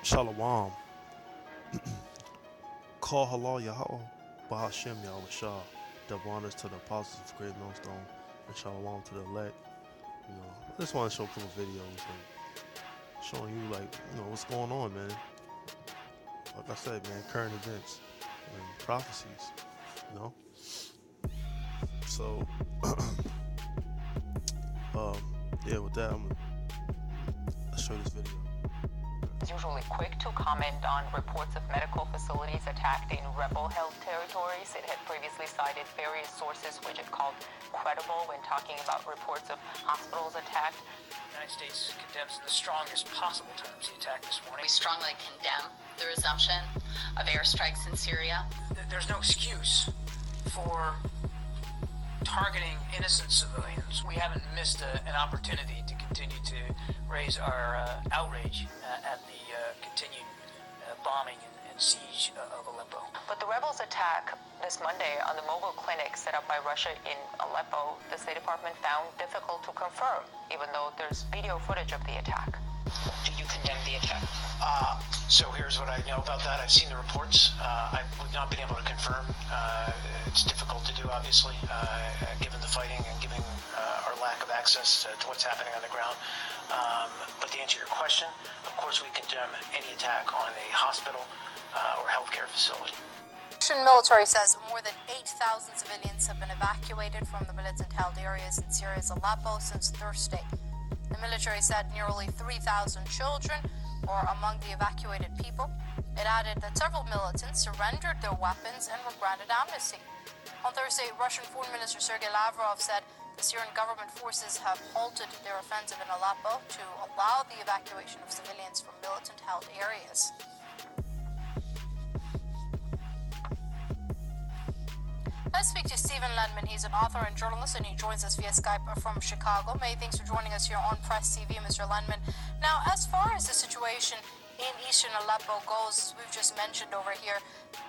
Shalom. Call halal YAHAWAH. BAHASHAM YAHAWASHI. Double honors to the apostles of Great Millstone. And shalom to the elect. I just want to show a couple videos and showing you what's going on, man. Like I said, man, current events and prophecies, So, yeah, with that, I'll show this video. Usually quick to comment on reports of medical facilities attacked in rebel-held territories. It had previously cited various sources which it called credible when talking about reports of hospitals attacked. The United States condemns in the strongest possible terms the attack this morning. We strongly condemn the resumption of airstrikes in Syria. There's no excuse for targeting innocent civilians. We haven't missed an opportunity to continue to raise our outrage at the continued bombing and siege of Aleppo. But the rebels' attack this Monday on the mobile clinic set up by Russia in Aleppo, the State Department found difficult to confirm, even though there's video footage of the attack. Do you condemn the attack? So here's what I know about that. I've seen the reports. We've not been able to confirm. It's difficult to do, obviously, given the fighting and given our lack of access to what's happening on the ground. But to answer your question, of course we condemn any attack on a hospital or healthcare facility. Russian military says more than 8,000 civilians have been evacuated from the militant-held areas in Syria's Aleppo since Thursday. The military said nearly 3,000 children were among the evacuated people. It added that several militants surrendered their weapons and were granted amnesty. On Thursday, Russian Foreign Minister Sergei Lavrov said the Syrian government forces have halted their offensive in Aleppo to allow the evacuation of civilians from militant-held areas. Let's speak to Stephen Ledman. He's an author and journalist, and he joins us via Skype from Chicago. Many thanks for joining us here on Press TV, Mr. Ledman. Now, as far as the situation in eastern Aleppo goes, we've just mentioned over here,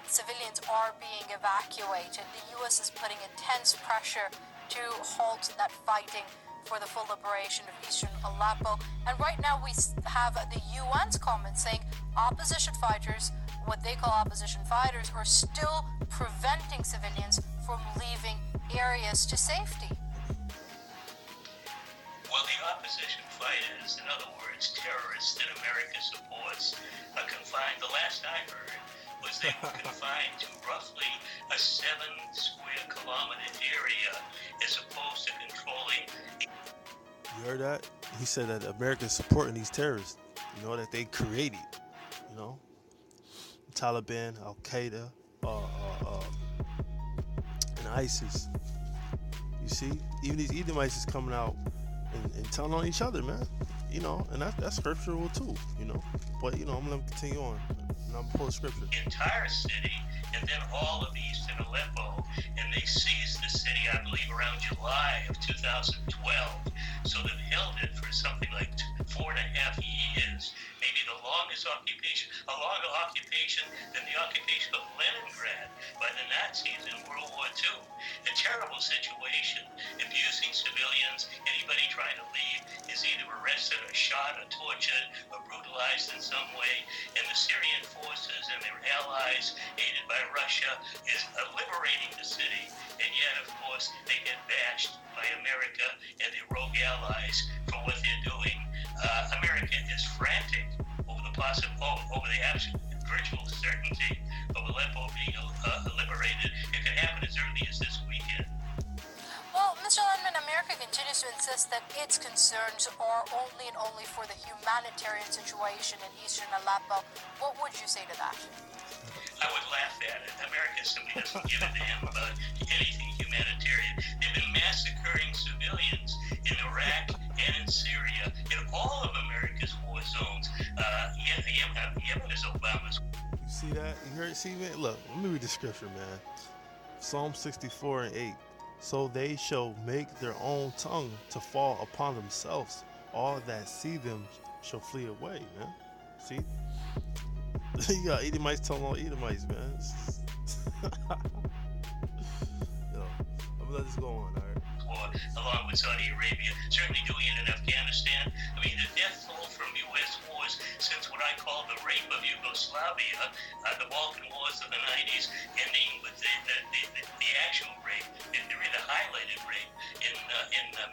civilians are being evacuated. The U.S. is putting intense pressure to halt that fighting for the full liberation of eastern Aleppo. And right now we have the UN's comment saying opposition fighters, what they call opposition fighters, are still preventing civilians from leaving areas to safety. Well, the opposition fighters, in other words, terrorists that America supports, are confined. The last I heard was they were confined to roughly a 7 square kilometer area as opposed to controlling. You heard that? He said that America's supporting these terrorists, that they created, Taliban, Al Qaeda, and ISIS. You see, even these Edomites is coming out and telling on each other, man. And that's scriptural too, But I'm gonna let them continue on. And I'm gonna pull the scripture. The entire city, and then all of eastern Aleppo, and they seized the city, I believe, around July of 2012. So they've held it for something like 4.5 years, maybe the longest occupation, a longer occupation than the occupation of Leningrad by the Nazis in World War II. A terrible situation, abusing civilians. Anybody trying to leave is either arrested or shot or tortured or brutalized in some way. And the Syrian forces and their allies, aided by Russia, is liberating the city. And yet, of course, they get bashed by America and their rogue allies for what they're doing. America is frantic over the absolute virtual certainty of Aleppo being liberated. It could happen as early as this weekend. Well, Mr. Ledman, America continues to insist that its concerns are only and only for the humanitarian situation in eastern Aleppo. What would you say to that? I would laugh at it. America simply doesn't give a damn about anything humanitarian. They've been massacring civilians in Iraq and in Syria, in all of America's war zones. Yemen is Obama's. You see that? You heard? See, man? Look, let me read the scripture, man. Psalm 64:8. So they shall make their own tongue to fall upon themselves. All that see them shall flee away, man. See? You got Edomites telling all Edomites, man. Yo, I'm gonna let this go on, alright? Along with Saudi Arabia, certainly doing it in Afghanistan. I mean, the death toll from U.S. war wars since what I call the rape of Yugoslavia, the Balkan Wars of the 90s, ending with the actual rape, and really the highlighted rape in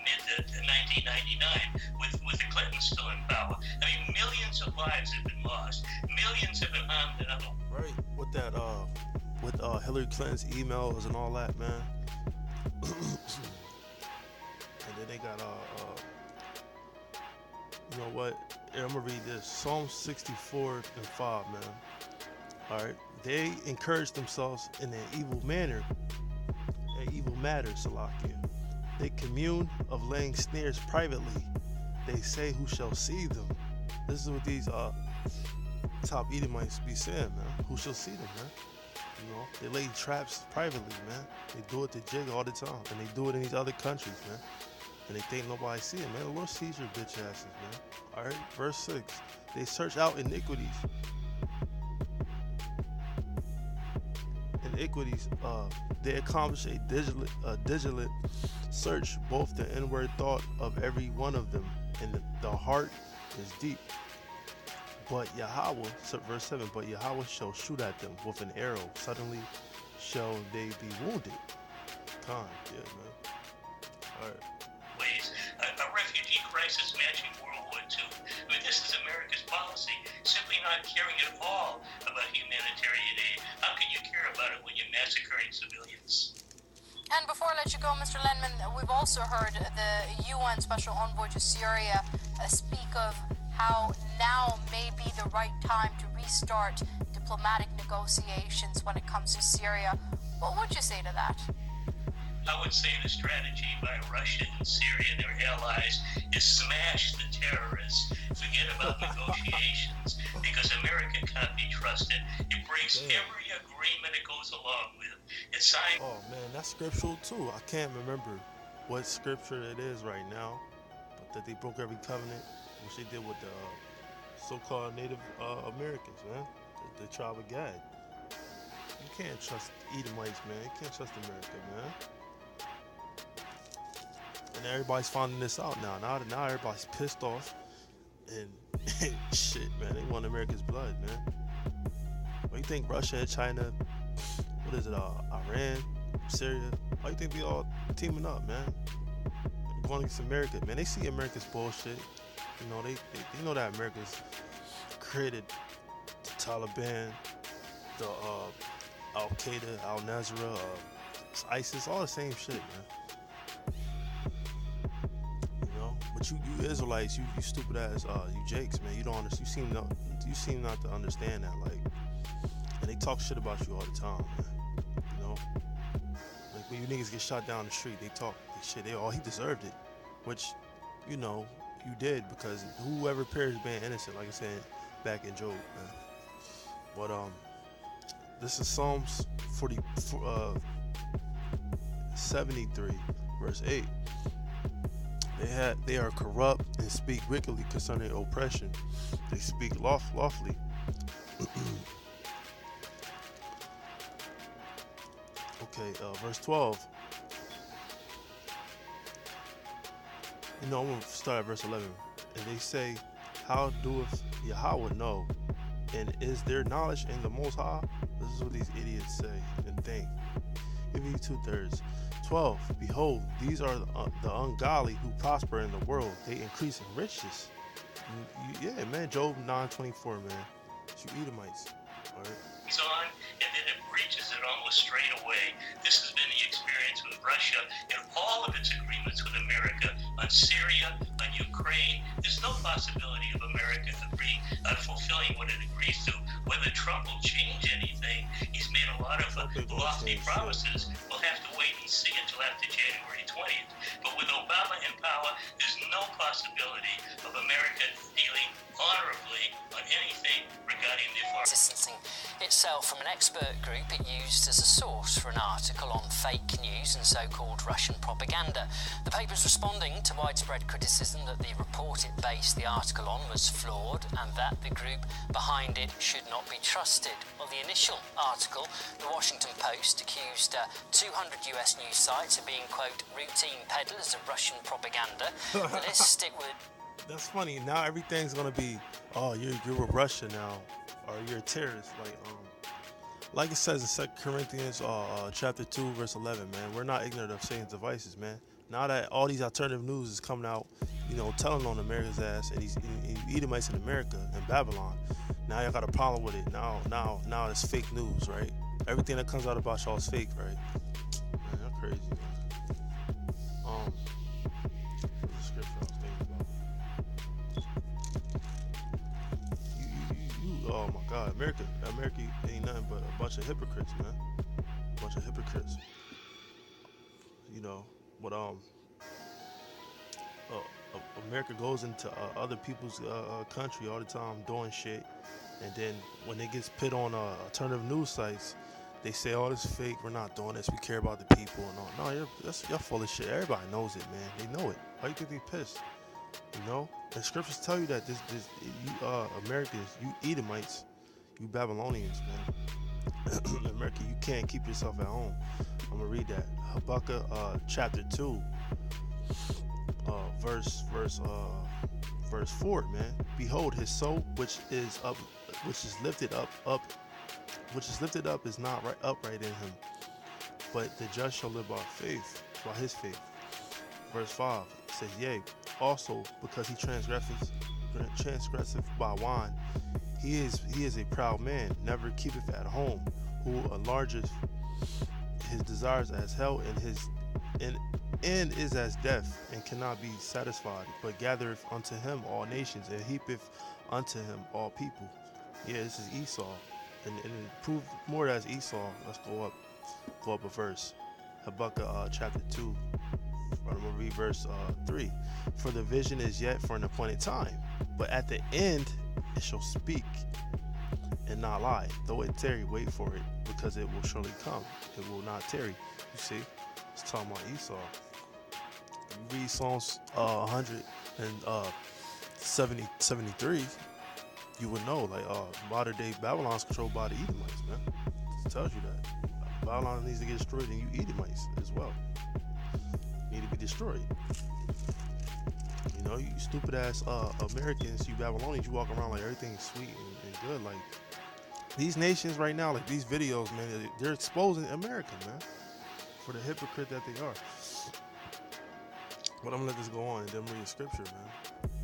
mid-1999 with the Clintons still in power. I mean, millions of lives have been lost. Millions have been harmed in other. Right, with that, with Hillary Clinton's emails and all that, man. And then they got, you know what? Here, I'm gonna read this. Psalm 64 and 5, man. All right, they encourage themselves in an evil manner, Salakia. They commune of laying snares privately. They say, "Who shall see them?" This is what these top Edomites be saying, man. Who shall see them, man? You know, they lay traps privately, man. They do it to jig all the time, and they do it in these other countries, man. And they think nobody see it, man. The Lord sees your bitch asses, man. All right, verse 6. They search out iniquities. They accomplish a diligent search, both the inward thought of every one of them, and the heart is deep. But Yahawah, verse 7, but Yahawah shall shoot at them with an arrow. Suddenly shall they be wounded. Con, yeah, man. All right. Ways. A refugee crisis matching World War II. I mean, this is America's policy, simply not caring at all about humanitarian aid. How can you care about it when you're massacring civilians? And before I let you go, Mr. Lenman, we've also heard the UN Special Envoy to Syria speak of how now may be the right time to restart diplomatic negotiations when it comes to Syria. What would you say to that? I would say the strategy by Russia and Syria and their allies is smash the terrorists, forget about negotiations, because America can't be trusted. It breaks every agreement it goes along with. It's signed. Oh man, that's scriptural too. I can't remember what scripture it is right now, but that they broke every covenant, which they did with the so-called Native Americans, man, the tribe of Gad. You can't trust Edomites, man. You can't trust America, man. And everybody's finding this out now. Now everybody's pissed off and shit, man. They want America's blood, man. What do you think Russia and China, what is it, Iran, Syria, why do you think they all teaming up, man? Going against America, man. They see America's bullshit. You know, they know that America's created the Taliban, the Al-Qaeda, Al-Nusra, ISIS, all the same shit, man. But you Israelites, you stupid ass, you Jakes, man. You don't understand. You seem not to understand that. Like, and they talk shit about you all the time, man. You know, like when you niggas get shot down the street, they talk shit. He deserved it, which, you know, you did, because whoever perished being innocent, like I said back in Job, man. But this is Psalms 73, verse 8. They are corrupt and speak wickedly concerning oppression. They speak lawfully. Okay, verse 12. You know, I'm going to start at verse 11. And they say, how doeth Yahawah know? And is there knowledge in the Most High? This is what these idiots say and think. Give you 2/3. 12. Behold, these are the ungodly who prosper in the world. They increase in riches. Yeah, man. Job 9:24, man. It's you Edomites. All right. It's on, and then it breaches it almost straight away. This has been the experience with Russia and all of its agreements with America on Syria, on Ukraine. There's no possibility of America fulfilling what it agrees to. Whether Trump will change anything, he's made a lot of lofty promises. We'll have to wait and see until after January 20th. But with Obama in power, there's no possibility of America dealing honorably on anything regarding the foreign. Distancing itself from an expert group it used as a source for an article on fake news and so-called Russian propaganda. The paper's responding to widespread criticism that the report it based the article on was flawed and that the group behind it should not be trusted. Well, the initial article, the Washington Post, accused 200 US news sites of being, quote, routine peddlers of Russian propaganda. The list it would... That's funny. Now everything's gonna be, oh, you're with Russia now, or you're a terrorist. Like it says in 2 Corinthians chapter 2 verse 11, man. We're not ignorant of Satan's devices, man. Now that all these alternative news is coming out, telling on America's ass and these Edomites in America and Babylon. Now y'all got a problem with it. Now it's fake news, right? Everything that comes out about y'all is fake, right? Man, that's crazy, man. What's the scripture I was thinking about? Oh my God, America ain't nothing but a bunch of hypocrites, man. A bunch of hypocrites. But America goes into other people's country all the time doing shit, and then when it gets put on alternative news sites, they say, "Oh, this is fake. We're not doing this. We care about the people." And all. No, y'all full of shit. Everybody knows it, man. They know it. Why you think they pissed? The scriptures tell you that you Americans, you Edomites, you Babylonians, man. America, you can't keep yourself at home. I'm gonna read that. Habakkuk chapter 2, verse 4, man. Behold, his soul which is lifted up is not upright in him, but the just shall live by his faith. Verse 5 says, yea, also because he transgresseth by wine, he is a proud man, never keepeth at home, who enlargeth his desires as hell, and his end is as death, and cannot be satisfied, but gathereth unto him all nations, and heapeth unto him all people. Yeah, this is Esau, and it proved more as Esau. Let's go up a verse. Habakkuk chapter 2. I'm gonna read verse 3. For the vision is yet for an appointed time, but at the end it shall speak and not lie. Though it tarry, wait for it, because it will surely come. It will not tarry. You see, it's talking about Esau. You read Psalms 173, you would know, like, modern day Babylon's controlled by the Edomites, man. It tells you that. Babylon needs to get destroyed, and you Edomites as well need to be destroyed. You stupid ass Americans, you Babylonians, you walk around like everything's sweet and good. Like, these nations right now, like these videos, man, they're exposing America, man, for the hypocrite that they are. But I'm gonna let this go on and then read the scripture, man.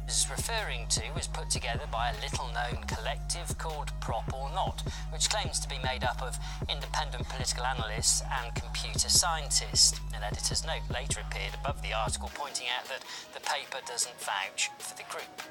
Is referring to is put together by a little-known collective called Prop or Not, which claims to be made up of independent political analysts and computer scientists. An editor's note later appeared above the article pointing out that the paper doesn't vouch for the group.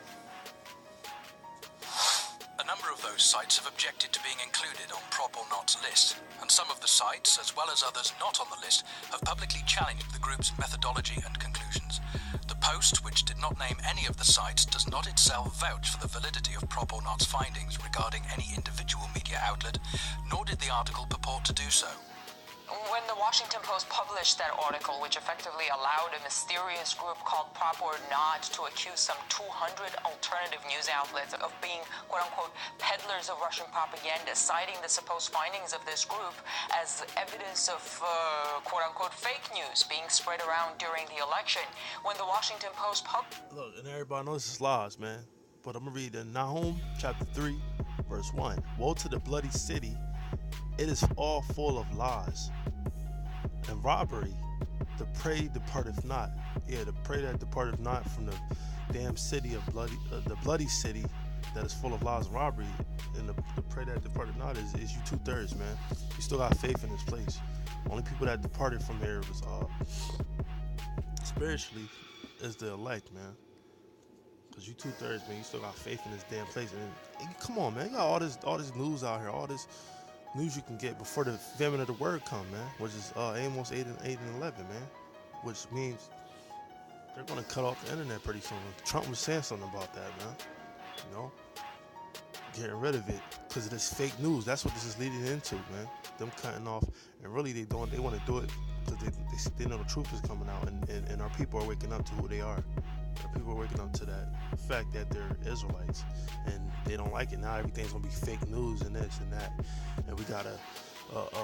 A number of those sites have objected to being included on Prop or Not's list, and some of the sites, as well as others not on the list, have publicly challenged the group's methodology and conclusions. The post, which did not name any of the sites, does not itself vouch for the validity of Prop or Not's findings regarding any individual media outlet, nor did the article purport to do so. When the Washington Post published that article, which effectively allowed a mysterious group called Prop or Not to accuse some 200 alternative news outlets of being, quote-unquote, peddlers of Russian propaganda, citing the supposed findings of this group as evidence of, quote-unquote, fake news being spread around during the election, when the Washington Post Look, and everybody knows this is lies, man, but I'm going to read in Nahum chapter 3, verse 1. Woe to the bloody city. It is all full of lies and robbery. The prey departeth not. Yeah, the prey that departeth not from the damn city of the bloody city that is full of lies and robbery. And the prey that departed not is you 2/3, man. You still got faith in this place. Only people that departed from here was spiritually is the elect, man. Cause you 2/3, man. You still got faith in this damn place. And come on, man. You got all this news out here, all this news you can get before the famine of the word come, man, which is Amos 8 and 11, man, which means they're gonna cut off the internet pretty soon. Trump was saying something about that, man. Getting rid of it because of this fake news. That's what this is leading into, man. Them cutting off, and really they want to do it because they know the truth is coming out, and our people are waking up to who they are. Our people are waking up to that fact that they're Israelites, and they don't like it. Now everything's gonna be fake news and this and that, and we gotta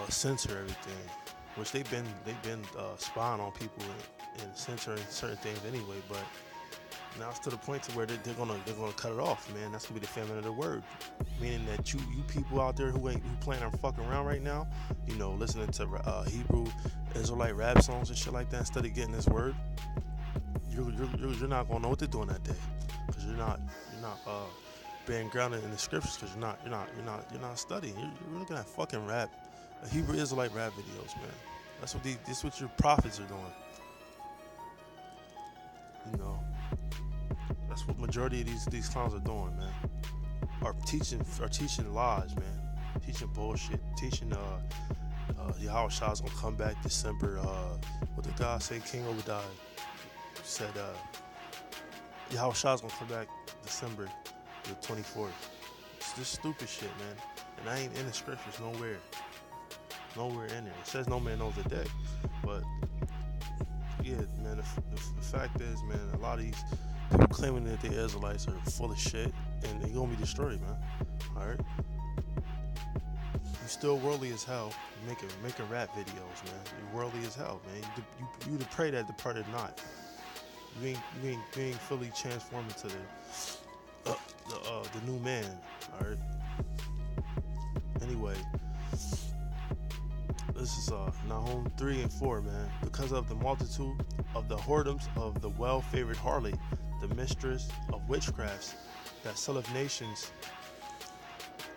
censor everything, which they've been spying on people and censoring certain things anyway. But Now it's to the point to where they're gonna cut it off, man. That's gonna be the famine of the word, meaning that you people out there who playing or fucking around right now, you know, listening to Hebrew Israelite rap songs and shit like that instead of getting this word, you're not gonna know what they're doing that day, because you're not being grounded in the scriptures, because you're not studying. You're looking at fucking rap, Hebrew Israelite rap videos, man. That's what your prophets are doing. You know. That's what majority of these clowns are doing, man. Are teaching lies, man. Teaching bullshit. Teaching YAHAWASHI is gonna come back December. What the God say? King Obadiah said YAHAWASHI is gonna come back December the 24th. It's just stupid shit, man. And I ain't in the scriptures nowhere. Nowhere in there. It says no man knows the day, but yeah, man. The fact is, man, a lot of these people claiming that they're Israelites are full of shit, and they're gonna be destroyed, man. Alright? You still worldly as hell, making rap videos, man. You're worldly as hell, man. You the prey that departed not. You ain't fully transformed into the new man. Alright? Anyway, this is Nahum 3 and 4, man. Because of the multitude of the whoredoms of the well-favored harlot, the mistress of witchcrafts, that selleth nations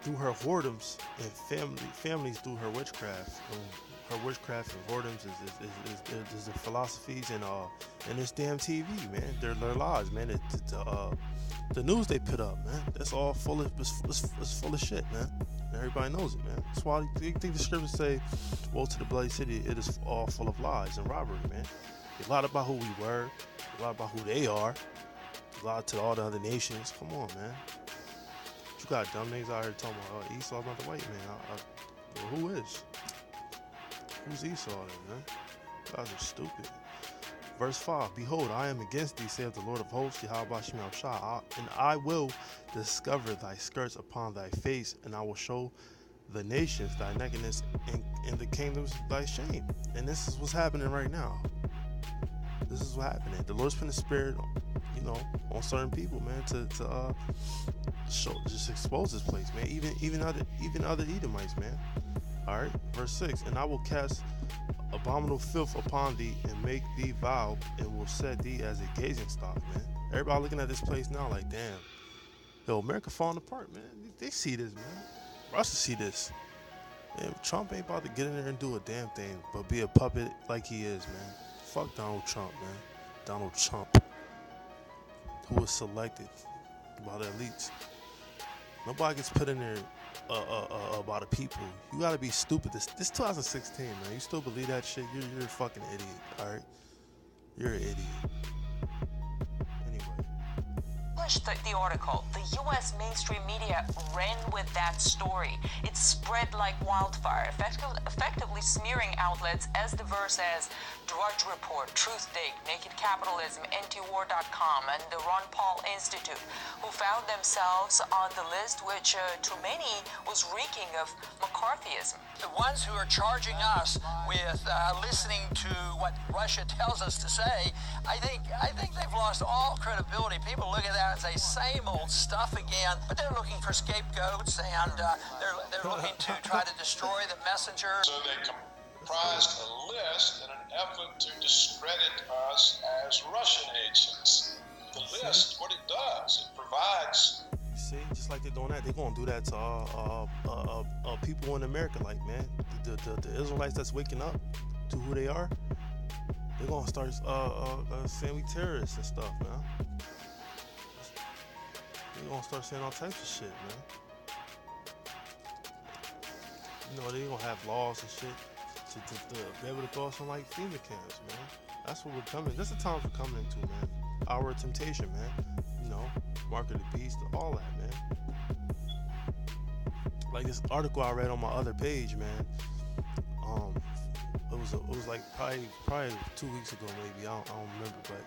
through her whoredoms, and families through her witchcraft. Her witchcraft and whoredoms is the philosophies and this damn TV, man. They're lies, man. The news they put up, man. That's all full of it's full of shit, man. Everybody knows it, man. That's why you think the scriptures say, "Woe to the bloody city! It is all full of lies and robbery, man." They lied about who we were. They lied about who they are. They lied to all the other nations. Come on, man. You got dumb niggas out here talking about Esau's not the white man. Well, who is? Who's Esau then, man? You guys are stupid. Verse 5, Behold, I am against thee, saith the Lord of hosts, YAHAWASHI, and I will discover thy skirts upon thy face, and I will show the nations thy nakedness, and the kingdoms thy shame. And this is what's happening right now. This is what's happening. The Lord's putting the spirit, you know, on certain people, man, to just expose this place, man. Even other Edomites, man. All right, verse 6, and I will cast abominable filth upon thee, and make thee vile, and will set thee as a gazing stock, man. Everybody looking at this place now like, damn, yo, America falling apart, man. They see this, man. Russia see this. Man, Trump ain't about to get in there and do a damn thing, but be a puppet like he is, man. Fuck Donald Trump, man. Donald Trump, who was selected by the elites. Nobody gets put in there by the people. You gotta be stupid. This 2016, man. You still believe that shit? You're a fucking idiot. All right, you're an idiot. Anyway, The article. The U.S. mainstream media ran with that story. It spread like wildfire, effectively smearing outlets as diverse as Drudge Report, Truthdig, Naked Capitalism, Antiwar.com, and the Ron Paul Institute, who found themselves on the list, which to many was reeking of McCarthyism. The ones who are charging us with listening to what Russia tells us to say, I think they've lost all credibility. People look at that and say, same old stuff again, but they're looking for scapegoats, and they're looking to try to destroy the messenger. So they comprised a list in an effort to discredit us as Russian agents. The list, what it does, it provides. You see, just like they're doing that, they're gonna do that to people in America. Like, man, the Israelites that's waking up to who they are, they're gonna start saying we terrorists and stuff, man. They're gonna start saying all types of shit, man. You know, they're gonna have laws and shit to be able to go some like FEMA camps, man. That's what we're coming. That's the times we're coming into, man. Our temptation, man. You know, mark of the beast, all that, man. Like this article I read on my other page, man. It was like probably 2 weeks ago, maybe. I don't remember, but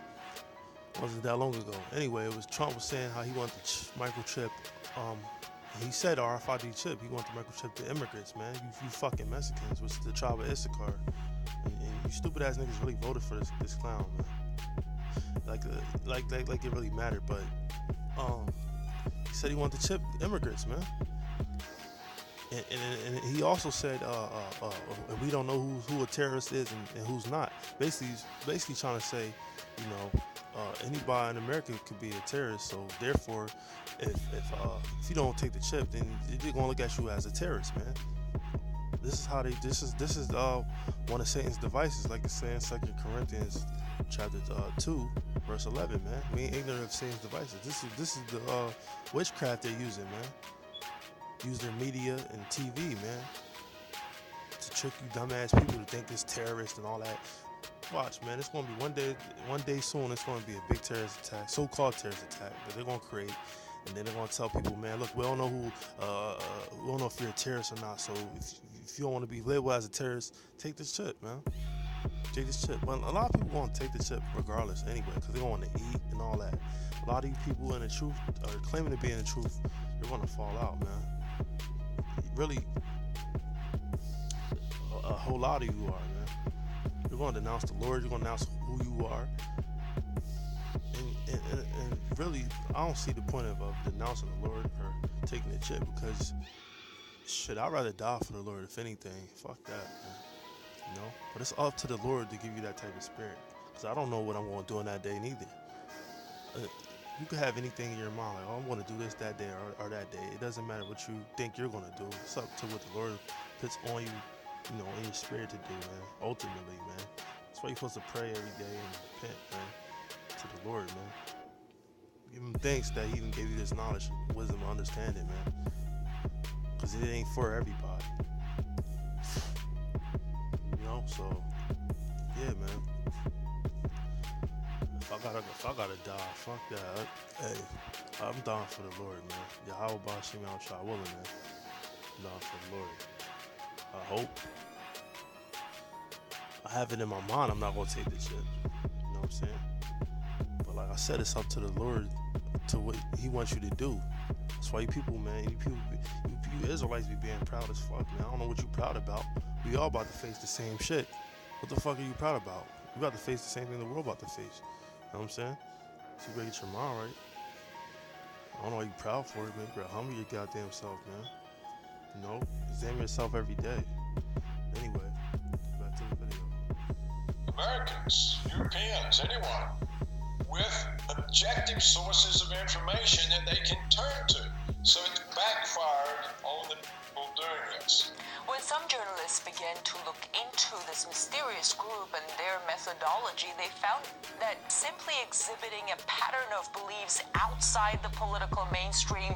it wasn't that long ago. Anyway, it was Trump was saying how he wanted to microchip. He said RFID chip. He wanted to microchip the immigrants, man. You fucking Mexicans, which is the tribe of Issachar. And you stupid ass niggas really voted for this clown, man. like it really mattered. But he said he wanted to chip immigrants, man. And he also said we don't know who a terrorist is and who's not. Basically trying to say, you know, anybody in America could be a terrorist. So therefore, if you don't take the chip, then they're gonna look at you as a terrorist, man. This is how they. This is one of Satan's devices, like it says in 2 Corinthians chapter 2, verse 11, man. We ain't ignorant of Satan's devices. This is the witchcraft they're using, man. Use their media and TV, man, to trick you dumbass people to think it's terrorist and all that. Watch, man. It's gonna be one day soon. It's gonna be a big terrorist attack, so-called terrorist attack that they're gonna create, and then they're gonna tell people, man, look, we don't know we don't know if you're a terrorist or not. So if you don't want to be labeled as a terrorist, take this chip, man. Take this chip. But a lot of people gonna take the chip regardless, anyway, because they want to eat and all that. A lot of you people in the truth are claiming to be in the truth. You're gonna fall out, man. Really, a whole lot of you are, man. You're going to denounce the Lord. You're going to denounce who you are. And really, I don't see the point of denouncing the Lord or taking the chip, because shit, I'd rather die for the Lord, if anything. Fuck that, man. You know? But it's up to the Lord to give you that type of spirit, because I don't know what I'm going to do on that day neither. You could have anything in your mind, like, oh, I'm going to do this that day or that day. It doesn't matter what you think you're going to do. It's up to what the Lord puts on you, you know, in your spirit to do, man. Ultimately, man. That's why you're supposed to pray every day and repent, man, to the Lord, man. Give him thanks that he even gave you this knowledge, wisdom, and understanding, man. Because it ain't for everybody. You know, so, yeah, man. If I gotta die, fuck that. Hey, I'm down for the Lord, man. YAHAWAH, BAHASHAM, YAHAWASHI, willing, man. I'm down for the Lord. I hope. I have it in my mind I'm not gonna take the chip. You know what I'm saying? But like I said, it's up to the Lord, to what he wants you to do. That's why you people, man, you Israelites be being proud as fuck, man. I don't know what you proud about. We all about to face the same shit. What the fuck are you proud about? You about to face the same thing the world about to face. You know what I'm saying? So you better get your mind right. I don't know why you proud for it, man. You better humble your goddamn self, man. You know? Examine yourself every day. Anyway, back to the video. Americans, Europeans, anyone with objective sources of information that they can turn to. So it's backfired on the people doing this. When some journalists began to look into this mysterious group and their methodology, they found that simply exhibiting a pattern of beliefs outside the political mainstream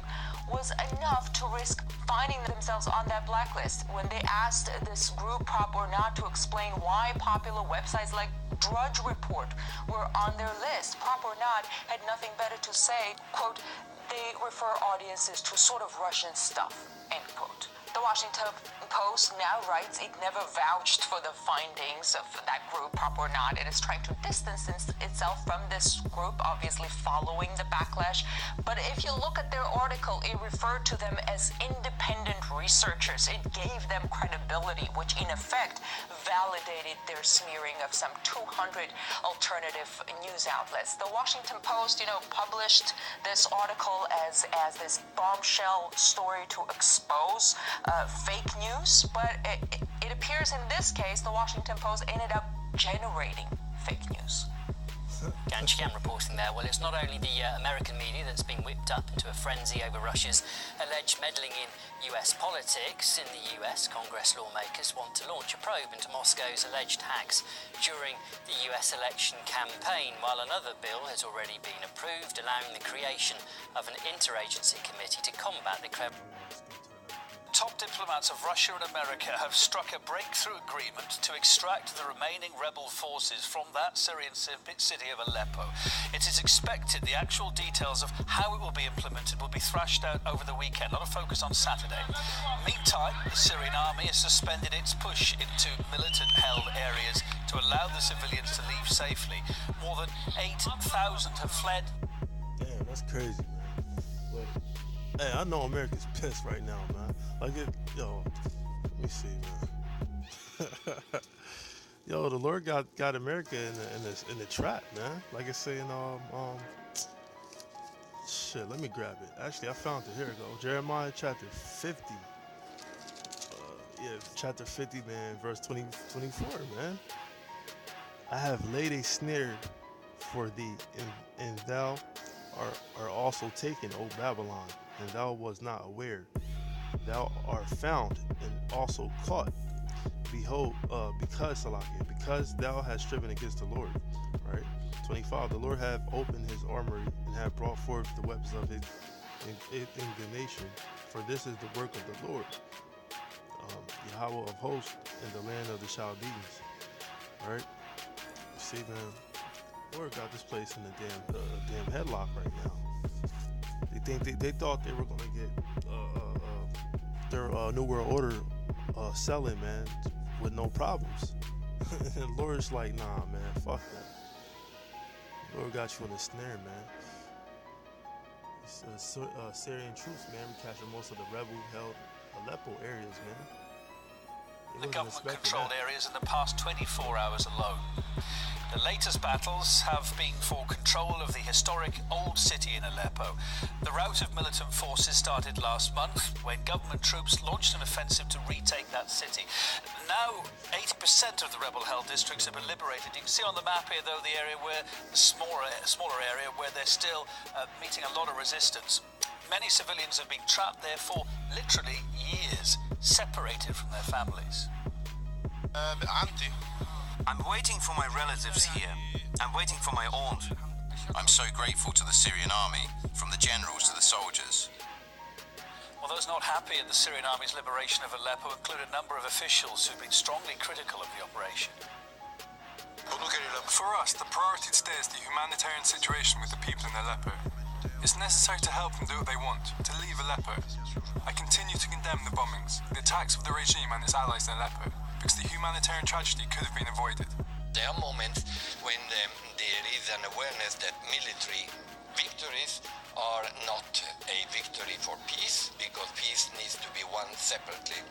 was enough to risk finding themselves on that blacklist. When they asked this group Prop or Not to explain why popular websites like Drudge Report were on their list, Prop or Not had nothing better to say. Quote, they refer audiences to sort of Russian stuff, end quote. The Washington Post now writes it never vouched for the findings of that group, Prop or Not. It is trying to distance itself from this group, obviously following the backlash. But if you look at their article, it referred to them as independent researchers. It gave them credibility, which in effect validated their smearing of some 200 alternative news outlets. The Washington Post, published this article as this bombshell story to expose fake news, but it appears in this case the Washington Post ended up generating fake news. Ganchigan reporting there. Well, it's not only the American media that's been whipped up into a frenzy over Russia's alleged meddling in US politics. In the US, Congress lawmakers want to launch a probe into Moscow's alleged hacks during the US election campaign, while another bill has already been approved, allowing the creation of an interagency committee to combat the Kremlin. Top diplomats of Russia and America have struck a breakthrough agreement to extract the remaining rebel forces from that Syrian city of Aleppo. It is expected the actual details of how it will be implemented will be thrashed out over the weekend, not a focus on Saturday. Meantime, the Syrian army has suspended its push into militant-held areas to allow the civilians to leave safely. More than 8,000 have fled. Damn, that's crazy, man. But, hey, I know America's pissed right now, man. Let me see, man. Yo, the Lord got America in the trap, man. Like it's saying, shit. Let me grab it. Actually, I found it. Here we go. Jeremiah chapter 50. Yeah, chapter 50, man, verse 24, man. I have laid a snare for thee, and thou are also taken, O Babylon, and thou was not aware. Thou art found and also caught. Behold, because thou hast striven against the Lord. Right? 25. The Lord hath opened his armory and hath brought forth the weapons of his indignation. For this is the work of the Lord, YAHAWAH of hosts, in the land of the Chaldeans. Right? You see, man, the Lord got this place in the damn headlock right now. They thought they were gonna get their New World Order selling, man, with no problems. And the Lord's like, nah, man, fuck that. The Lord got you in a snare, man. It's, Syrian troops, man, recaptured most of the rebel-held Aleppo areas, man. The government-controlled areas in the past 24 hours alone. The latest battles have been for control of the historic old city in Aleppo. The rout of militant forces started last month when government troops launched an offensive to retake that city. Now, 80% of the rebel-held districts have been liberated. You can see on the map here, though, the area where the smaller area where they're still meeting a lot of resistance. Many civilians have been trapped there for literally years, separated from their families. I'm waiting for my relatives here. I'm waiting for my aunt. I'm so grateful to the Syrian army, from the generals to the soldiers. Well, those not happy at the Syrian army's liberation of Aleppo include a number of officials who've been strongly critical of the operation. For us, the priority today is the humanitarian situation with the people in Aleppo. It's necessary to help them do what they want, to leave Aleppo. I continue to condemn the bombings, the attacks of the regime and its allies in Aleppo, because the humanitarian tragedy could have been avoided. There are moments when there is an awareness that military victories are not a victory for peace, because peace needs to be won separately.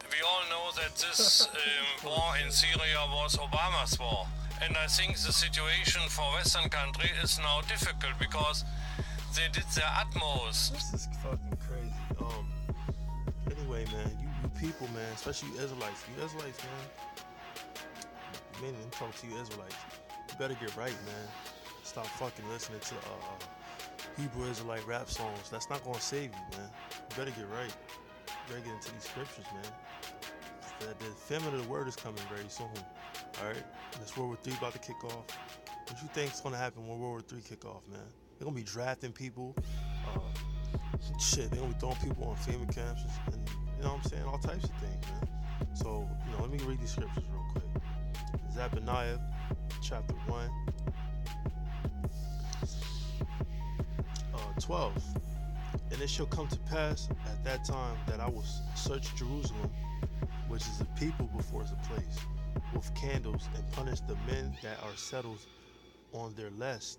We all know that this war in Syria was Obama's war. And I think the situation for Western country is now difficult because they did their utmost. This is fucking crazy. Anyway, man, you people, man, especially you Israelites, man, I'm talking to you Israelites. You better get right, man. Stop fucking listening to Hebrew Israelite rap songs. That's not gonna save you, man. You better get right. You better get into these scriptures, man. The famine of the word is coming very soon. Alright? This World War III about to kick off. What you think's gonna happen when World War III kick off, man? They're gonna be drafting people. They're gonna be throwing people on FEMA camps, and you know what I'm saying? All types of things, man. So, let me read these scriptures real quick. Zephaniah chapter 1, 12. And it shall come to pass at that time that I will search Jerusalem, which is a people before the place, with candles, and punish the men that are settled on their lest,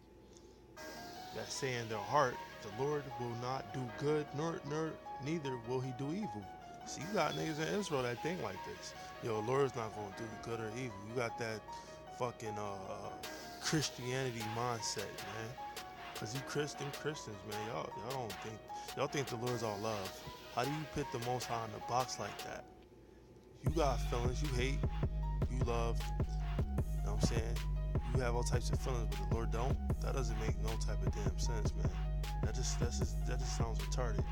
that say in their heart, the Lord will not do good, nor neither will he do evil. See, you got niggas in Israel that think like this. Yo, the Lord's not gonna do good or evil. You got that fucking Christianity mindset, man. Cause you Christians, man, y'all think the Lord's all love. How do you put the Most High in a box like that? You got feelings, you hate, you love, you know what I'm saying? You have all types of feelings, but the Lord don't. That doesn't make no type of damn sense, man. That just sounds retarded.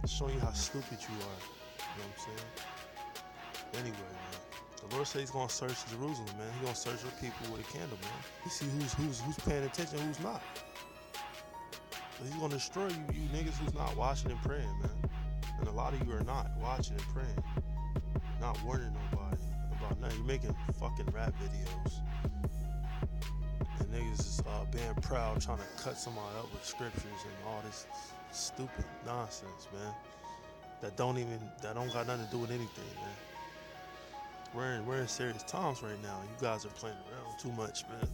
It's showing you how stupid you are. You know what I'm saying? Anyway, man, the Lord said he's gonna search Jerusalem, man. He's gonna search the people with a candle, man. You see who's paying attention, who's not. So he's gonna destroy you niggas who's not watching and praying, man. And a lot of you are not watching and praying. Not warning nobody about nothing. You're making fucking rap videos. And niggas is being proud, trying to cut somebody up with scriptures and all this stupid nonsense, man. That don't got nothing to do with anything, man. We're in serious times right now. You guys are playing around too much, man.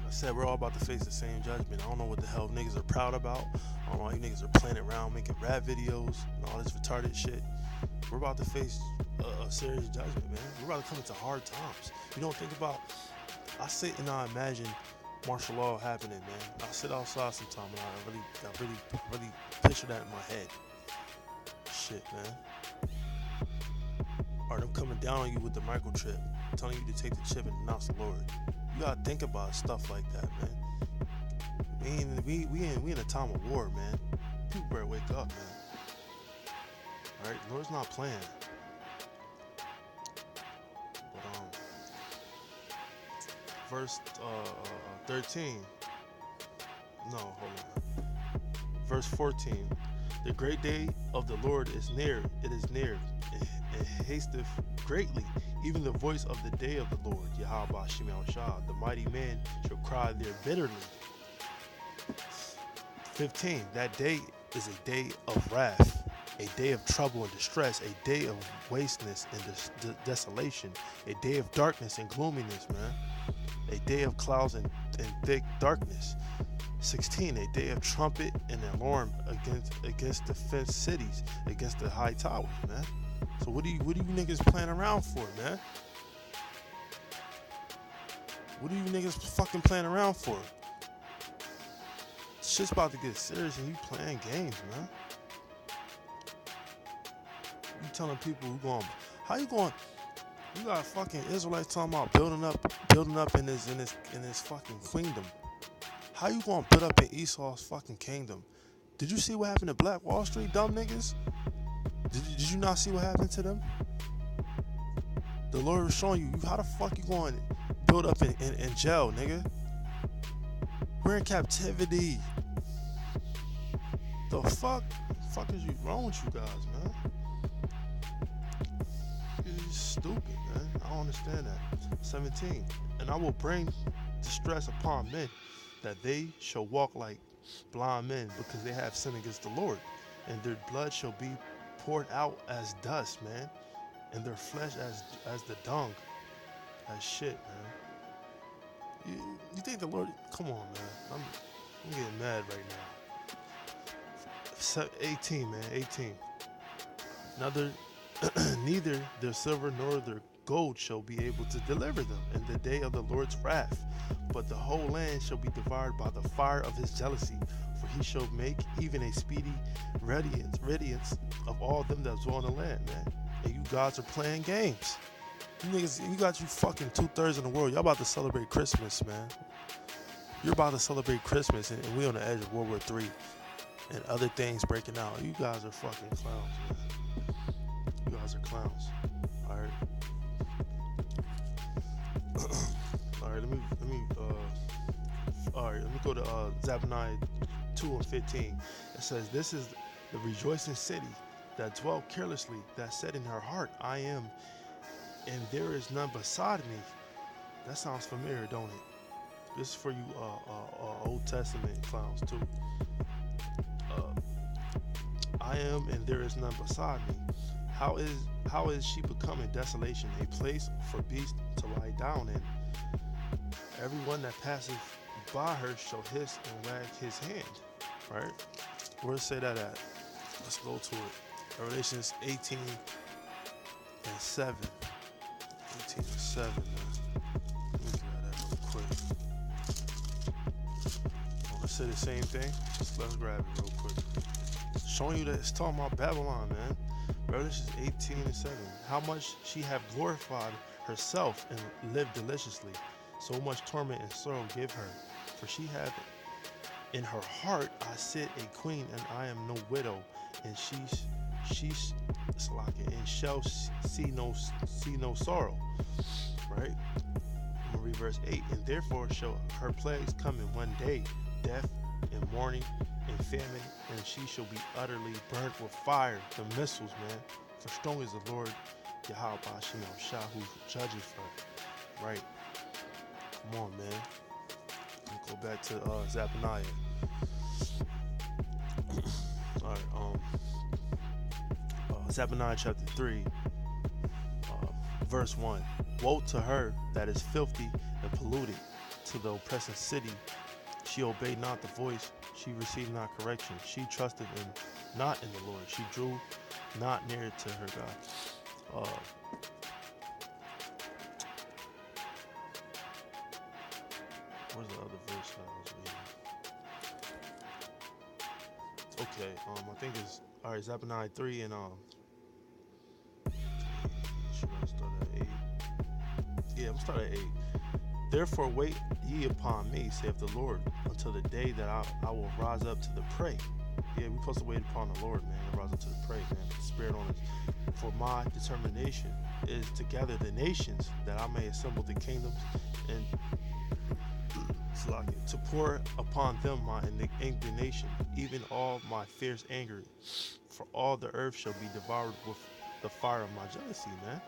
I said we're all about to face the same judgment. I don't know what the hell niggas are proud about. I don't know why you niggas are playing around making rap videos and all this retarded shit. We're about to face a serious judgment, man. We're about to come into hard times. You don't think about. I sit and I imagine martial law happening, man. I sit outside sometime and I really picture that in my head. Shit, man. Or them coming down on you with the microchip, telling you to take the chip and denounce the Lord. You gotta think about stuff like that, man. We in a time of war, man. People better wake up, man. Alright, Lord's not playing. But verse 13. No, hold on. Verse 14. The great day of the Lord is near. It is near. It hasteth greatly. Even the voice of the day of the Lord, YAHAWASHI, the mighty man shall cry there bitterly. 15. That day is a day of wrath, a day of trouble and distress, a day of wasteness and desolation, a day of darkness and gloominess, man. A day of clouds and thick darkness. 16. A day of trumpet and alarm against the fenced cities, against the high towers, man. So what do you niggas playing around for, man? What are you niggas fucking playing around for? Shit's about to get serious and you playing games, man. You telling people how you going? You got fucking Israelites talking about building up in this fucking kingdom. How you gonna build up in Esau's fucking kingdom? Did you see what happened to Black Wall Street, dumb niggas? Did you not see what happened to them? The Lord was showing you how the fuck you going to build up in jail, nigga. We're in captivity. The fuck is you wrong with you guys, man? You're stupid, man. I don't understand that. 17. And I will bring distress upon men, that they shall walk like blind men, because they have sinned against the Lord, and their blood shall be poured out as dust, man, and their flesh as the dung, as shit, man. You think the Lord? Come on, man. I'm getting mad right now. 18, man. 18. Neither their silver nor their gold shall be able to deliver them in the day of the Lord's wrath, but the whole land shall be devoured by the fire of his jealousy. For he shall make even a speedy radiance of all them that dwell on the land, man. And you guys are playing games. You niggas, you got you fucking 2/3 of the world. Y'all about to celebrate Christmas, man. You're about to celebrate Christmas, and we on the edge of World War III and other things breaking out. You guys are fucking clowns, man. You guys are clowns. All right. All right. Let me go to Zephaniah 2:15. It says, "This is the rejoicing city that dwelt carelessly, that said in her heart, I am, and there is none beside me." That sounds familiar, don't it? This is for you Old Testament clowns too. I am, and there is none beside me. How is she becoming desolation, a place for beasts to lie down in? Everyone that passes by her shall hiss and wag his hand. Right? Where say that at? Let's go to it. Revelations 18 and 7. 18 and 7, man. Let me grab that real quick. I want to say the same thing. Let's grab it real quick. Showing you that it's talking about Babylon, man. Revelations 18 and 7. How much she have glorified herself and lived deliciously. So much torment and sorrow give her. For she hath in her heart, I sit a queen, and I am no widow, and she's and shall see no sorrow. Right? I'm gonna read verse 8. And therefore shall her plagues come in one day, death and mourning and famine, and she shall be utterly burnt with fire. The missiles, man. For strong is the Lord YAHAWASHI, who judges her. Right? Come on, man. Let's go back to Zephaniah. All right. Zephaniah chapter 3, verse 1. Woe to her that is filthy and polluted, to the oppressing city. She obeyed not the voice, she received not correction. She trusted not in the Lord. She drew not near to her God. Where's the other verse I was reading? Okay, I think it's alright, Zephaniah 3 and should I start at 8? Yeah, I'm gonna start at 8. Therefore wait ye upon me, saith the Lord, until the day that I will rise up to the prey. Yeah, we're supposed to wait upon the Lord, man, and rise up to the prey, man. The Spirit on us. For my determination is to gather the nations, that I may assemble the kingdoms, and to pour upon them my indignation, even all my fierce anger. For all the earth shall be devoured with the fire of my jealousy, man.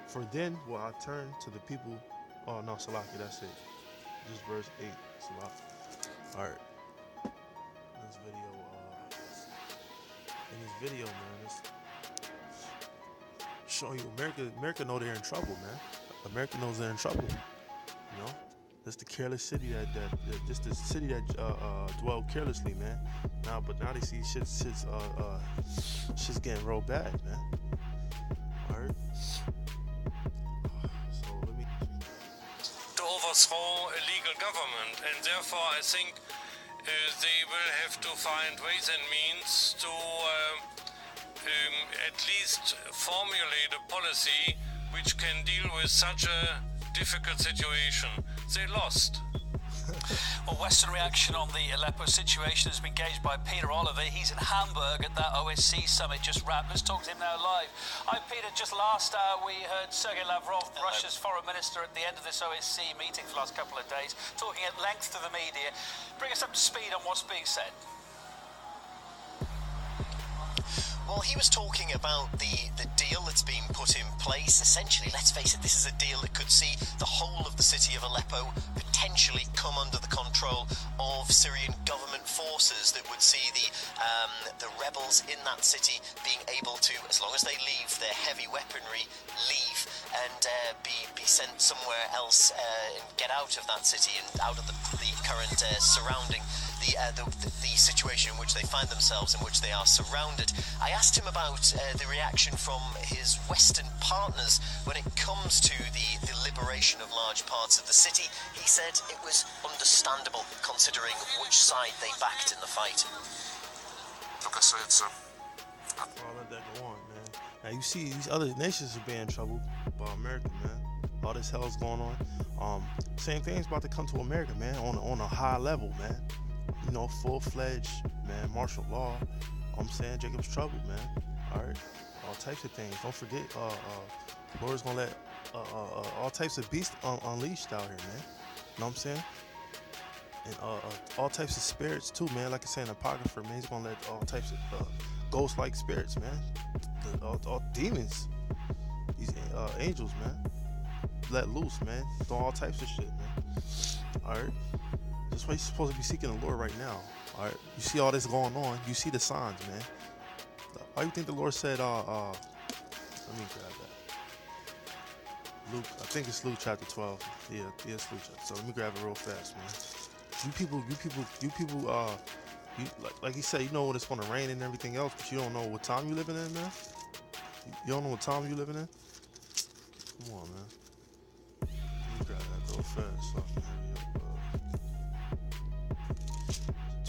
For then will I turn to the people. Oh no, Salaki, that's it. Just verse 8, Salaki. Alright. In this video, man, it's showing you America know they're in trouble, man. America knows they're in trouble. You know? That's the careless city just the city that dwell carelessly, man. But now they see shit's getting real bad, man. Alright. So let me to overthrow a legal government, and therefore I think they will have to find ways and means to at least formulate a policy which can deal with such a difficult situation. They lost. Well, Western reaction on the Aleppo situation has been gauged by Peter Oliver. He's in Hamburg at that OSCE summit just wrapped. Let's talk to him now live. Hi, Peter. Just last hour, we heard Sergei Lavrov, Russia's foreign minister, at the end of this OSCE meeting for the last couple of days, talking at length to the media. Bring us up to speed on what's being said. Well, he was talking about the deal that's being put in place. Essentially, let's face it, this is a deal that could see the whole of the city of Aleppo potentially come under the control of Syrian government forces, that would see the rebels in that city being able to, as long as they leave their heavy weaponry, leave and be sent somewhere else and get out of that city and out of the current surrounding the situation in which they find themselves, in which they are surrounded. I asked him about the reaction from his Western partners when it comes to the liberation of large parts of the city. He said it was understandable considering which side they backed in the fight. I'll let that go on, man. Now you see these other nations are being in trouble by America, man. All this hell's going on. Same thing's about to come to America, man, on a high level, man. You know, full-fledged, man, martial law. I'm saying Jacob's trouble, man. All right, all types of things. Don't forget, Lord's gonna let all types of beasts unleashed out here, man. You know what I'm saying? And all types of spirits too, man. Like I say in the Apocrypha, man, he's gonna let all types of ghost-like spirits, man. All demons, these angels, man, let loose, man. Do all types of shit, man. All right. That's why you're supposed to be seeking the Lord right now. All right, you see all this going on. You see the signs, man. Why do you think the Lord said? Let me grab that. Luke, I think it's Luke chapter 12. Yeah, it's Luke chapter. So let me grab it real fast, man. You people. Like he said, you know when it's gonna rain and everything else, but you don't know what time you living in, man. You don't know what time you living in. Come on, man. Let me grab that real fast. So I can hurry up.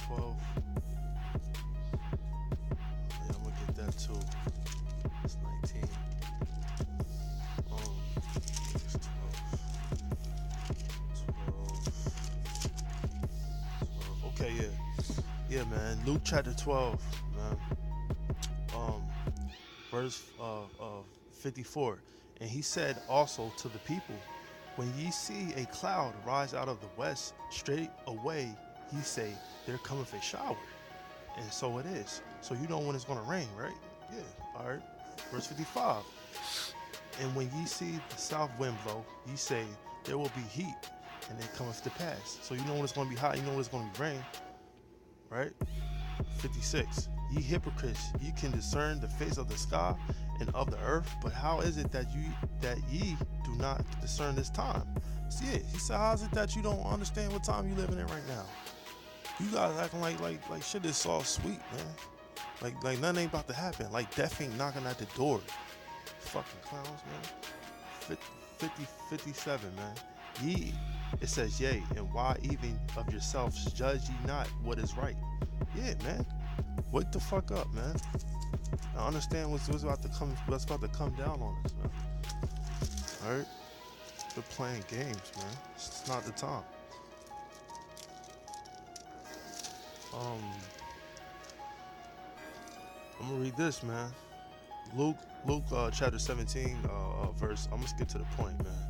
12. Yeah, I'm gonna get that too. It's 19. It's 12. 12. Okay, yeah, man. Luke chapter 12, man. Verse 54. And he said also to the people, when ye see a cloud rise out of the west, straight away ye say, there cometh a shower. And so it is. So you know when it's going to rain, right? Yeah. All right. Verse 55. And when ye see the south wind blow, ye say, there will be heat, and it cometh to pass. So you know when it's going to be hot, you know when it's going to be rain, right? 56. Ye hypocrites, ye can discern the face of the sky and of the earth, but how is it that ye do not discern this time? See it. He said, how is it that you don't understand what time you living in right now? You guys acting like shit is all sweet, man. Like nothing ain't about to happen. Like death ain't knocking at the door. Fucking clowns, man. 57, man. Ye, it says, yea, and why even of yourselves judge ye not what is right? Yeah, man. Wake the fuck up, man. I understand what's about to come down on us, man. Alright? They're playing games, man. It's not the time. I'm gonna read this, man. Luke chapter 17, verse. I'm gonna skip to the point, man.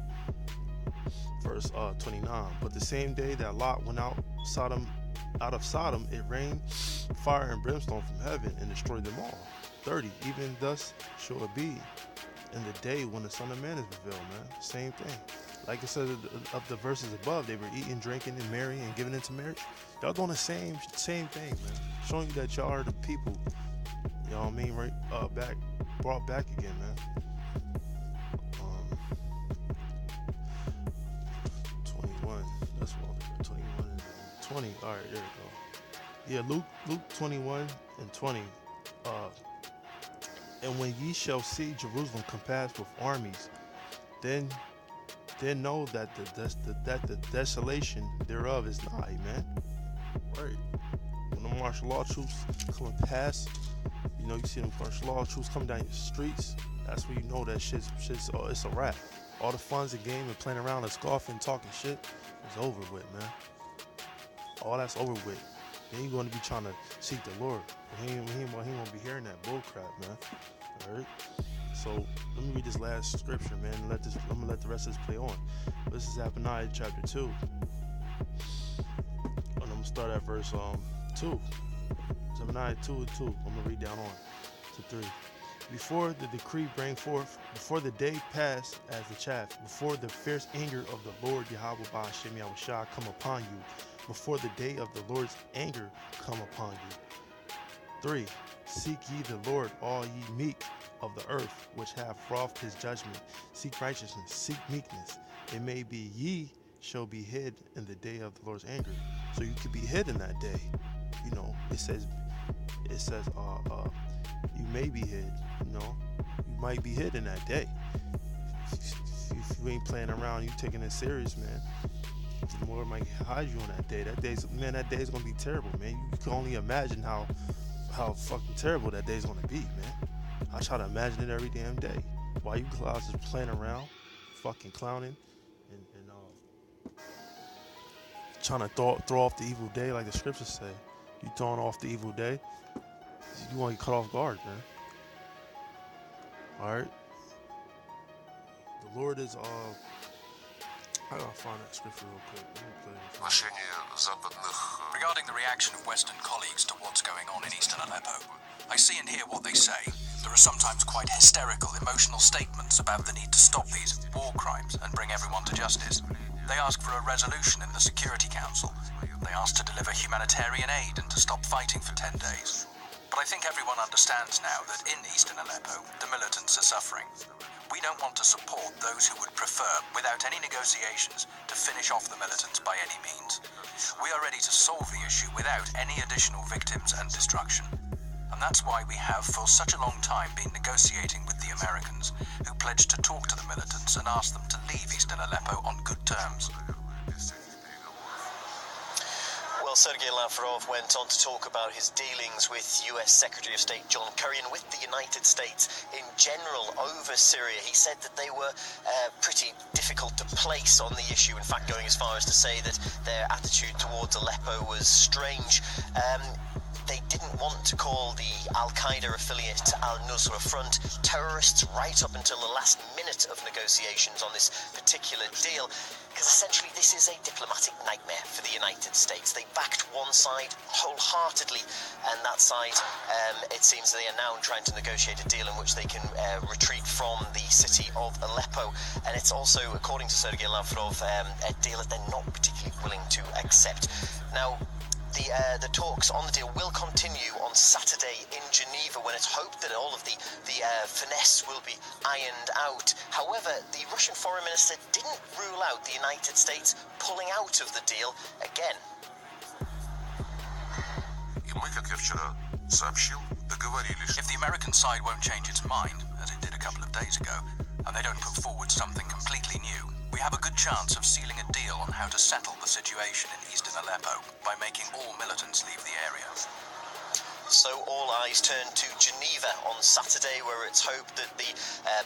Verse 29. But the same day that Lot went out of Sodom, it rained fire and brimstone from heaven and destroyed them all. 30. Even thus shall it be in the day when the Son of Man is revealed, man. Same thing. Like it says of the verses above, they were eating, drinking, and marrying and giving into marriage. Y'all doing the same thing, man. Showing you that y'all are the people. You know what I mean? Right? Brought back again, man. 21. That's what 21 and 20. All right, there we go. Yeah, Luke 21 and 20. And when ye shall see Jerusalem compassed with armies, then know that the desolation thereof is nigh, man. Right. When the martial law troops coming past, you know, you see them martial law troops coming down your streets. That's when you know that shit's it's a wrap. All the fun's a game and playing around and scoffing, talking shit is over with, man. All that's over with. Then you're going to be trying to seek the Lord. He won't be hearing that bull crap, man. All right. So let me read this last scripture, man. I'm gonna let the rest of this play on. This is Zephaniah chapter 2, and I'm gonna start at verse 2. Zephaniah 2 and 2. I'm gonna read down on to 3. Before the decree bring forth, before the day pass as the chaff, before the fierce anger of the Lord YAHAWAH BAHASHAM YAHAWASHI come upon you, before the day of the Lord's anger come upon you. 3. Seek ye the Lord, all ye meek of the earth, which have wrought his judgment. Seek righteousness, seek meekness. It may be ye shall be hid in the day of the Lord's anger. So you could be hid in that day. You know, it says you may be hid, you know. You might be hid in that day. If you ain't playing around, you taking it serious, man. The Lord might hide you on that day. That day's gonna be terrible, man. You can only imagine how fucking terrible that day's gonna be, man. I try to imagine it every damn day. While you clouds just playing around, fucking clowning, and trying to throw off the evil day, like the scriptures say. You throwing off the evil day, you want to get caught off guard, man. All right. The Lord is I gotta find that scripture real quick. Let me play this. Regarding the reaction of Western colleagues to what's going on in eastern Aleppo, I see and hear what they say. There are sometimes quite hysterical, emotional statements about the need to stop these war crimes and bring everyone to justice. They ask for a resolution in the Security Council. They ask to deliver humanitarian aid and to stop fighting for 10 days. But I think everyone understands now that in eastern Aleppo, the militants are suffering. We don't want to support those who would prefer, without any negotiations, to finish off the militants by any means. We are ready to solve the issue without any additional victims and destruction. And that's why we have, for such a long time, been negotiating with the Americans, who pledged to talk to the militants and ask them to leave eastern Aleppo on good terms. Well, Sergei Lavrov went on to talk about his dealings with US Secretary of State John Kerry and with the United States in general over Syria. He said that they were pretty difficult to place on the issue, in fact going as far as to say that their attitude towards Aleppo was strange. They didn't want to call the Al-Qaeda affiliate Al-Nusra Front terrorists right up until the last minute of negotiations on this particular deal, because essentially this is a diplomatic nightmare for the United States. They backed one side wholeheartedly, and that side, it seems they are now trying to negotiate a deal in which they can retreat from the city of Aleppo. And it's also, according to Sergei Lavrov, a deal that they're not particularly willing to accept. Now, the talks on the deal will continue on Saturday in Geneva when it's hoped that all of the finesse will be ironed out. However, the Russian foreign minister didn't rule out the United States pulling out of the deal again. If the American side won't change its mind, as it did a couple of days ago, and they don't put forward something completely new, we have a good chance of sealing a deal on how to settle the situation in eastern Aleppo by making all militants leave the area. So all eyes turn to Geneva on Saturday, where it's hoped that the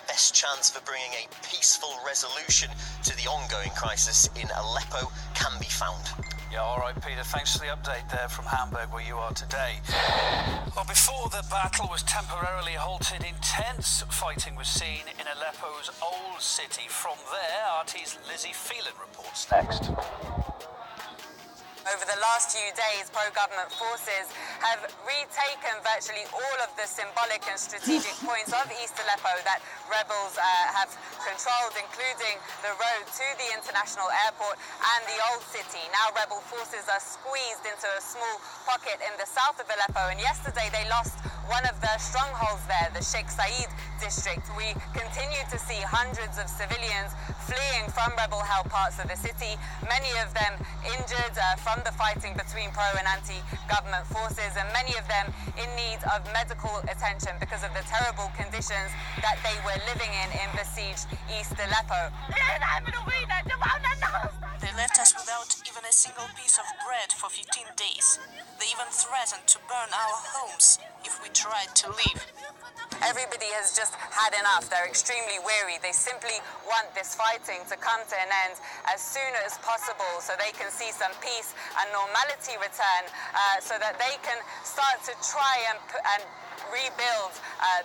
best chance for bringing a peaceful resolution to the ongoing crisis in Aleppo can be found. Yeah, all right, Peter, thanks for the update there from Hamburg, where you are today. Well, before the battle was temporarily halted, intense fighting was seen in Aleppo's old city. From there, RT's Lizzie Phelan reports next. Over the last few days, pro-government forces have retaken virtually all of the symbolic and strategic points of East Aleppo that rebels have controlled, including the road to the international airport and the old city. Now rebel forces are squeezed into a small pocket in the south of Aleppo, and yesterday they lost one of their strongholds there, the Sheikh Said district. We continue to see hundreds of civilians fleeing from rebel-held parts of the city, many of them injured from the fighting between pro and anti-government forces, and many of them in need of medical attention because of the terrible conditions that they were living in besieged East Aleppo. They left us without even a single piece of bread for 15 days. They even threatened to burn our homes if we tried to leave. Everybody has just had enough. They're extremely weary. They simply want this fighting to come to an end as soon as possible so they can see some peace and normality return, so that they can start to try and rebuild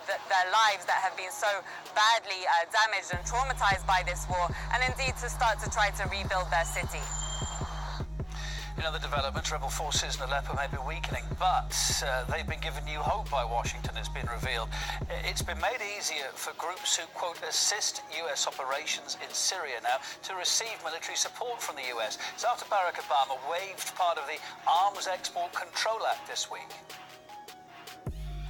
their lives that have been so badly damaged and traumatized by this war, and indeed to start to try to rebuild their city. In other developments, rebel forces in Aleppo may be weakening, but they've been given new hope by Washington, it's been revealed. It's been made easier for groups who, quote, assist US operations in Syria now to receive military support from the US. It's after Barack Obama waived part of the Arms Export Control Act this week.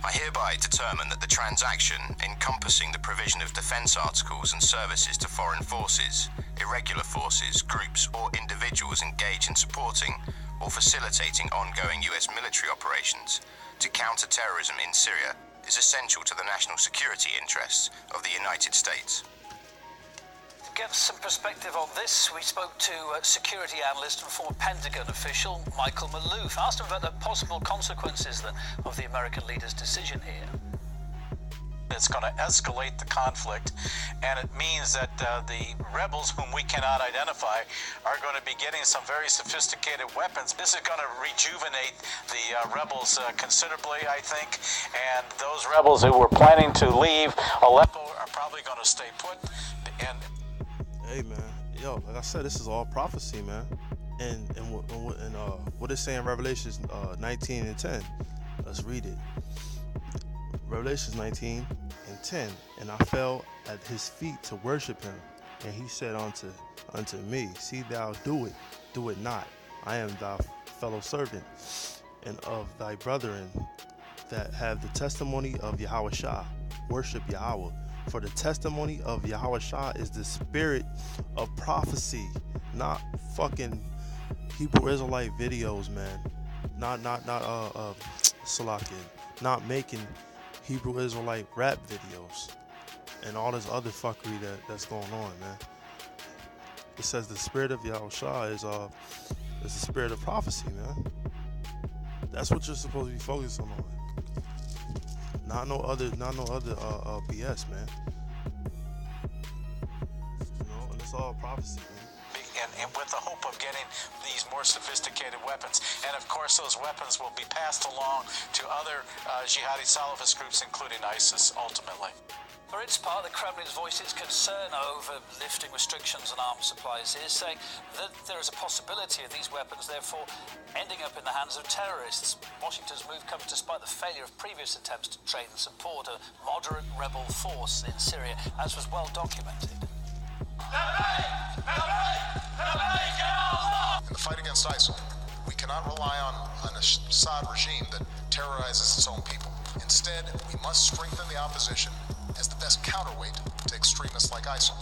I hereby determine that the transaction encompassing the provision of defence articles and services to foreign forces, irregular forces, groups or individuals engaged in supporting or facilitating ongoing US military operations to counter terrorism in Syria is essential to the national security interests of the United States. To get some perspective on this, we spoke to security analyst and former Pentagon official Michael Maloof. Asked him about the possible consequences then of the American leader's decision here. It's going to escalate the conflict, and it means that the rebels whom we cannot identify are going to be getting some very sophisticated weapons. This is going to rejuvenate the rebels considerably, I think, and those rebels who were planning to leave Aleppo are probably going to stay put. And hey man, yo, like I said, this is all prophecy, man. And what it's saying in Revelations 19 and 10. Let's read it. Revelations 19 and 10. And I fell at his feet to worship him. And he said unto me, see thou do it not. I am thy fellow servant and of thy brethren that have the testimony of YAHAWASHI. Worship Yahweh. For the testimony of YAHAWASHI is the spirit of prophecy, not fucking Hebrew Israelite videos, man. Not Salakia. Not making Hebrew Israelite rap videos and all this other fuckery that's going on, man. It says the spirit of YAHAWASHI is the spirit of prophecy, man. That's what you're supposed to be focusing on. Not no other BS, man. You know, and it's all prophecy, man. And with the hope of getting these more sophisticated weapons. And of course, those weapons will be passed along to other jihadi Salafist groups, including ISIS, ultimately. For its part, the Kremlin's voiced its concern over lifting restrictions on arms supplies here, saying that there is a possibility of these weapons, therefore, ending up in the hands of terrorists. Washington's move comes despite the failure of previous attempts to train and support a moderate rebel force in Syria, as was well documented. In the fight against ISIL, we cannot rely on an Assad regime that terrorizes its own people. Instead, we must strengthen the opposition as the best counterweight to extremists like ISIL.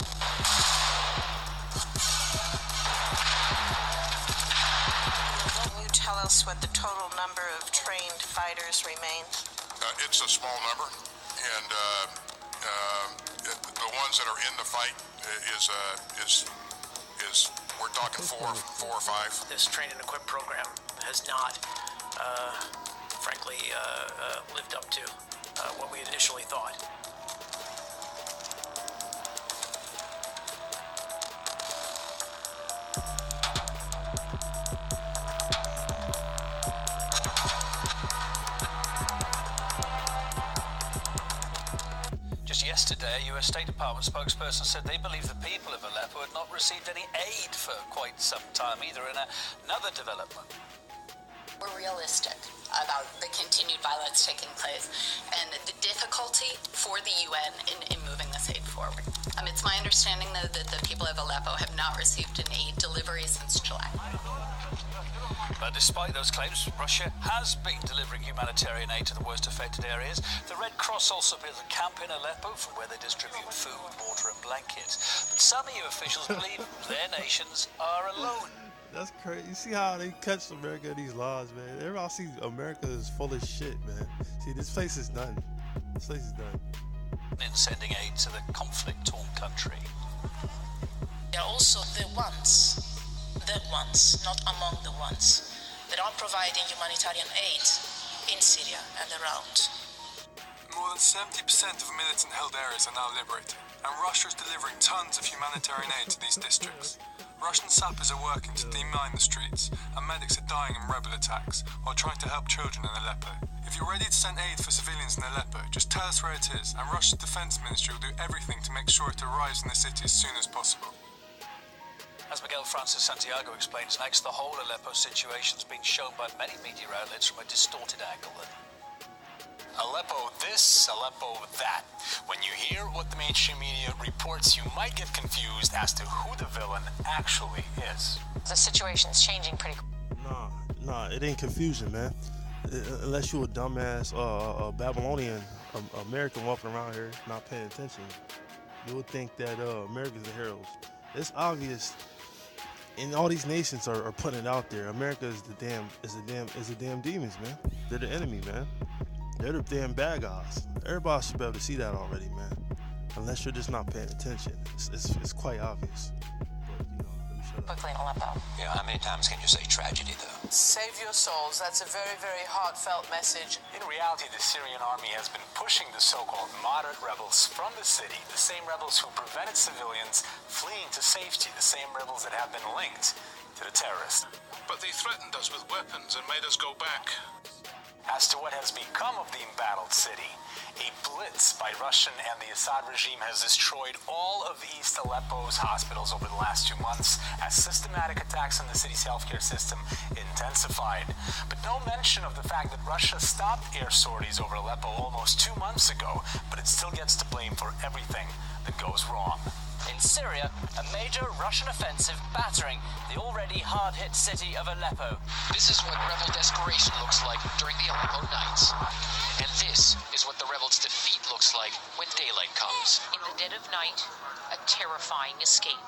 Can you tell us what the total number of trained fighters remain? It's a small number, and the ones that are in the fight is we're talking four or five. This train and equip program has not, frankly, lived up to what we initially thought. Yesterday, a US State Department spokesperson said they believe the people of Aleppo had not received any aid for quite some time either. In another development, we're realistic about the continued violence taking place and the difficulty for the UN in moving this aid forward. It's my understanding, though, that the people of Aleppo have not received an aid delivery since July. But despite those claims, Russia has been delivering humanitarian aid to the worst affected areas. The Red Cross also built a camp in Aleppo from where they distribute food, water and blankets. But some EU officials believe their nations are alone. That's crazy. You see how they catch America in these laws, man? Everybody sees America is full of shit, man. See, this place is done. This place is done. In sending aid to the conflict-torn country. They are also the ones, not among the ones, that are providing humanitarian aid in Syria and around. More than 70% of militant-held areas are now liberated, and Russia is delivering tons of humanitarian aid to these districts. Russian sappers are working to demine the streets, and medics are dying in rebel attacks while trying to help children in Aleppo. If you're ready to send aid for civilians in Aleppo, just tell us where it is, and Russia's defense ministry will do everything to make sure it arrives in the city as soon as possible. As Miguel Francis Santiago explains next, the whole Aleppo situation has been shown by many media outlets from a distorted angle. Aleppo this, Aleppo that. When you hear what the mainstream media reports, you might get confused as to who the villain actually is. The situation's changing pretty quickly. Nah, it ain't confusion, man. Unless you a dumbass Babylonian American walking around here not paying attention, you would think that America's the heroes. It's obvious, and all these nations are putting it out there. America is the damn demons, man. They're the enemy, man. They're the damn bad guys. Everybody should be able to see that already, man. Unless you're just not paying attention, it's quite obvious. Quickly in Aleppo. Yeah, how many times can you say tragedy, though? Save your souls. That's a very, very heartfelt message. In reality, the Syrian army has been pushing the so-called moderate rebels from the city, the same rebels who prevented civilians fleeing to safety, the same rebels that have been linked to the terrorists. But they threatened us with weapons and made us go back. As to what has become of the embattled city, a blitz by Russian and the Assad regime has destroyed all of East Aleppo's hospitals over the last 2 months as systematic attacks on the city's healthcare system intensified. But no mention of the fact that Russia stopped air sorties over Aleppo almost 2 months ago, but it still gets to blame for everything that goes wrong. In Syria, a major Russian offensive battering the already hard-hit city of Aleppo. This is what rebel desperation looks like during the Aleppo nights. And this is what the rebels' defeat looks like when daylight comes. In the dead of night, a terrifying escape.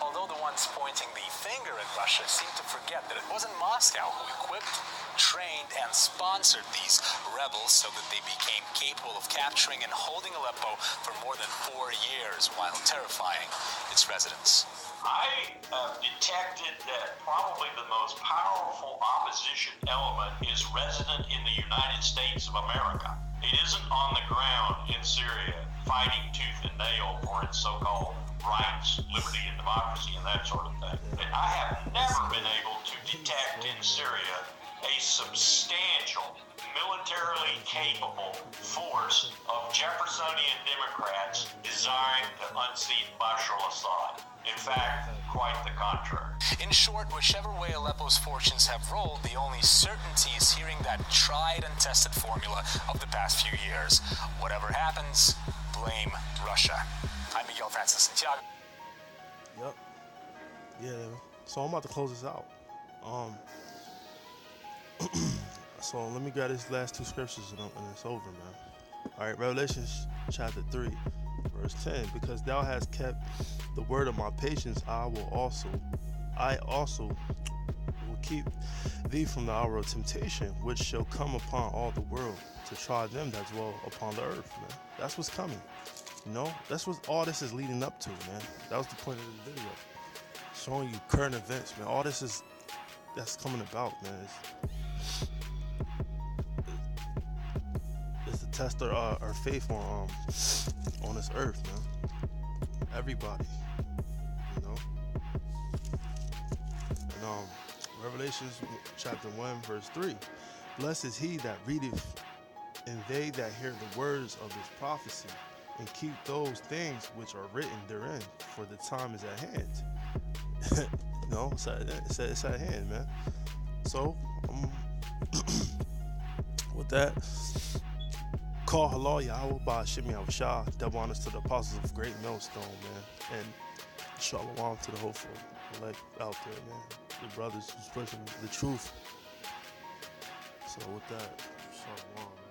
Although the ones pointing the finger at Russia seem to forget that it wasn't Moscow who equipped, trained, and sponsored these rebels so that they became capable of capturing and holding Aleppo for more than 4 years while terrifying its residents. I detected that probably the most powerful opposition element is resident in the United States of America. It isn't on the ground in Syria fighting tooth and nail for its so-called rights, liberty, and democracy, and that sort of thing. And I have never been able to detect in Syria a substantial, militarily capable force of Jeffersonian Democrats designed to unseat Bashar al-Assad. In fact, quite the contrary. In short, whichever way Aleppo's fortunes have rolled, the only certainty is hearing that tried and tested formula of the past few years. Whatever happens, blame Russia. I'm Miguel Francis Santiago. Yep. Yeah. So I'm about to close this out. So let me grab these last two scriptures and it's over, man. All right, Revelation chapter 3, verse 10. Because thou hast kept the word of my patience, I also will keep thee from the hour of temptation, which shall come upon all the world to try them that dwell upon the earth, man. That's what's coming. You know, that's what all this is leading up to, man. That was the point of the video. Showing you current events, man. All this that's coming about, man. It's to test our faith on this earth, man. Everybody, you know. And Revelation chapter 1, verse 3. Blessed is he that readeth, and they that hear the words of this prophecy, and keep those things which are written therein, for the time is at hand. No, it's at hand, man. So, with that, call hello, YAHAWAH, BAHASHAM, YAHAWASHI, double honors to the apostles of Great Millstone, man, and shalom to the hopeful elect out there, man, the brothers who's pushing the truth. So with that, shalom, man.